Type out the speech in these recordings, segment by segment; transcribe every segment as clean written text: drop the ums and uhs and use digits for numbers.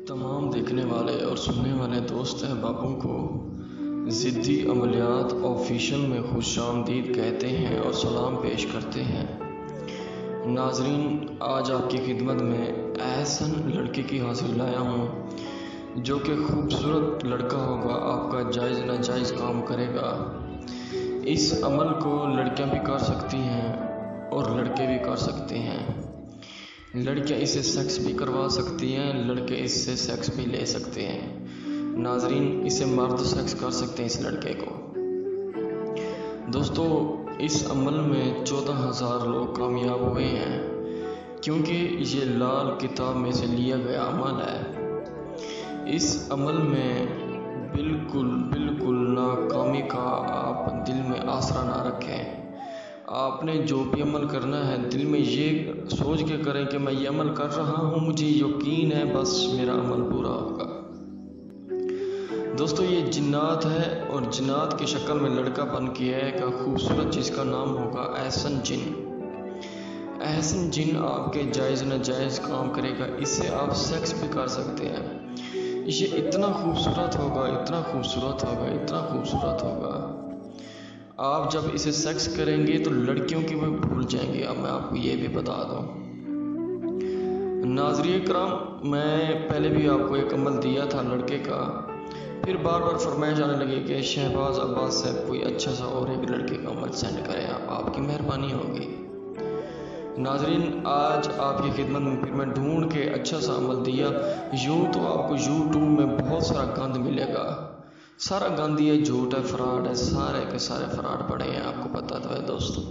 तमाम देखने वाले और सुनने वाले दोस्त अहबाबों को ज़िद्दी अमलियात ऑफिशियल में खुशामदीद कहते हैं और सलाम पेश करते हैं। नाजरीन, आज आपकी खिदमत में ऐसन लड़के की हासिल लाया हूँ जो कि खूबसूरत लड़का होगा, आपका जायज़ नाजायज़ काम करेगा। इस अमल को लड़कियाँ भी कर सकती हैं और लड़के भी कर सकते हैं। लड़कियाँ इससे सेक्स भी करवा सकती हैं, लड़के इससे सेक्स भी ले सकते हैं। नाजरीन, इसे मर्द सेक्स कर सकते हैं इस लड़के को। दोस्तों, इस अमल में 14,000 लोग कामयाब हुए हैं, क्योंकि ये लाल किताब में से लिया गया अमल है। इस अमल में बिल्कुल नाकामी का आप दिल में आसरा ना रखें। आपने जो भी अमल करना है दिल में ये सोच के करें कि मैं ये अमल कर रहा हूँ, मुझे यकीन है बस मेरा अमल पूरा होगा। दोस्तों, ये जिन्नात है और जिन्नात की शक्ल में लड़का बन के आएगा खूबसूरत, जिसका नाम होगा एहसन जिन। एहसन जिन आपके जायज़ नाजायज़ काम करेगा, इससे आप सेक्स भी कर सकते हैं। ये इतना खूबसूरत होगा, इतना खूबसूरत होगा, इतना खूबसूरत होगा, आप जब इसे सेक्स करेंगे तो लड़कियों की वो भूल जाएंगे। अब मैं आपको ये भी बता दूं, नाज़रीन कराम, मैं पहले भी आपको एक अमल दिया था लड़के का, फिर बार बार फरमाइश आने लगे कि शहबाज अब्बास साहब कोई अच्छा सा और एक लड़के का अमल सेंड करें, आपकी मेहरबानी होगी। नाज़रीन, आज आपकी खिदमत में फिर मैं ढूंढ के अच्छा सा अमल दिया। यूँ तो आपको यूट्यूब में बहुत सारा गंद मिलेगा, सारा गंद ये झूठ है, फ्रॉड है, सारे के सारे फ्रॉड पड़े हैं, आपको पता तो है। दोस्तों,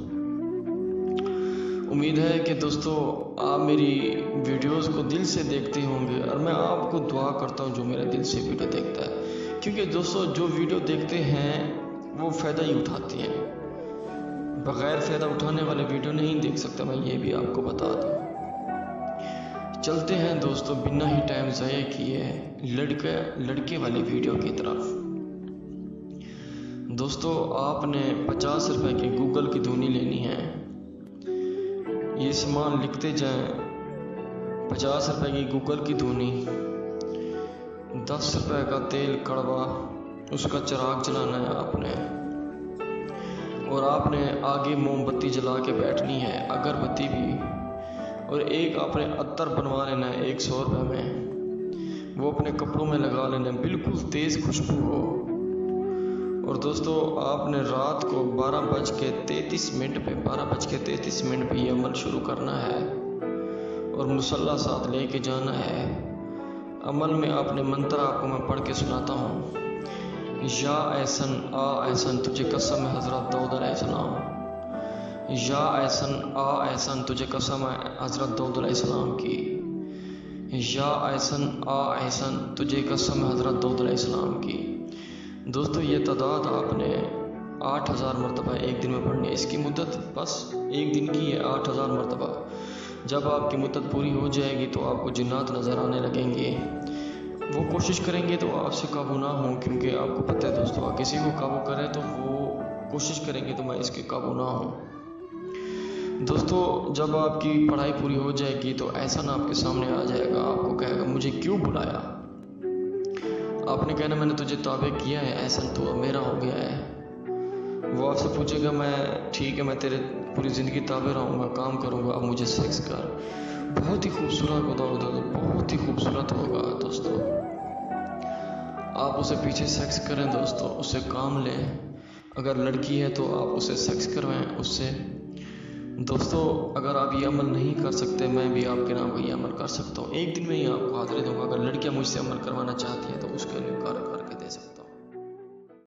उम्मीद है कि दोस्तों आप मेरी वीडियोस को दिल से देखते होंगे, और मैं आपको दुआ करता हूँ जो मेरे दिल से वीडियो देखता है, क्योंकि दोस्तों जो वीडियो देखते हैं वो फ़ायदा ही उठाते हैं, बग़ैर फ़ायदा उठाने वाले वीडियो नहीं देख सकता, मैं ये भी आपको बता दूँ। चलते हैं दोस्तों बिना ही टाइम ज़ाया किए लड़के वाली वीडियो की तरफ। दोस्तों, आपने 50 रुपए की गूगल की धुनी लेनी है। ये सामान लिखते जाएं, 50 रुपए की गूगल की धुनी, 10 रुपए का तेल कड़वा, उसका चिराग जलाना है आपने, और आपने आगे मोमबत्ती जला के बैठनी है, अगरबत्ती भी, और एक आपने अत्तर बनवा लेना है 100 रुपये में, वो अपने कपड़ों में लगा लेना है, बिल्कुल तेज़ खुशबू हो। और दोस्तों, आपने रात को 12:33 पे ये अमल शुरू करना है, और मुसल्ला साथ लेके जाना है। अमल में आपने मंत्र आपको मैं पढ़ के सुनाता हूँ। या एहसन आ एहसन तुझे कसम है हज़रत दाऊद अलैहिस्सलाम, या एहसन आ एहसन तुझे कसम है हज़रत दाऊद अलैहिस्सलाम की, या एहसन आ एहसन तुझे कसम है हज़रत दाऊद अलैहिस्सलाम की। दोस्तों, ये तादाद आपने 8,000 मरतबा एक दिन में पढ़नी है। इसकी मुद्दत बस एक दिन की है, 8,000 मरतबा। जब आपकी मुद्दत पूरी हो जाएगी तो आपको जिन्नात नज़र आने लगेंगे, वो कोशिश करेंगे तो आपसे काबू ना हो, क्योंकि आपको पता है दोस्तों, किसी को काबू करें तो वो कोशिश करेंगे तो मैं इसके काबू ना हूँ। दोस्तों, जब आपकी पढ़ाई पूरी हो जाएगी तो एहसन आपके सामने आ जाएगा, आपको कहेगा मुझे क्यों बुलाया। आपने कहना मैंने तुझे ताबे किया है एहसन, तो मेरा हो गया है। वो आपसे पूछेगा मैं ठीक है, मैं तेरे पूरी ज़िंदगी ताबे रहूँगा, काम करूँगा, अब मुझे सेक्स कर। बहुत ही खूबसूरत होगा, बहुत ही खूबसूरत होगा। दोस्तों, आप उसे पीछे सेक्स करें, दोस्तों उससे काम लें। अगर लड़की है तो आप उसे सेक्स करवाएं उससे। दोस्तों, अगर आप ये अमल नहीं कर सकते, मैं भी आपके नाम को ये अमल कर सकता हूँ, एक दिन में ही आपको हाजिर दूँगा। अगर लड़कियाँ मुझसे अमल करवाना चाहती हैं तो उसके लिए कार्य करें।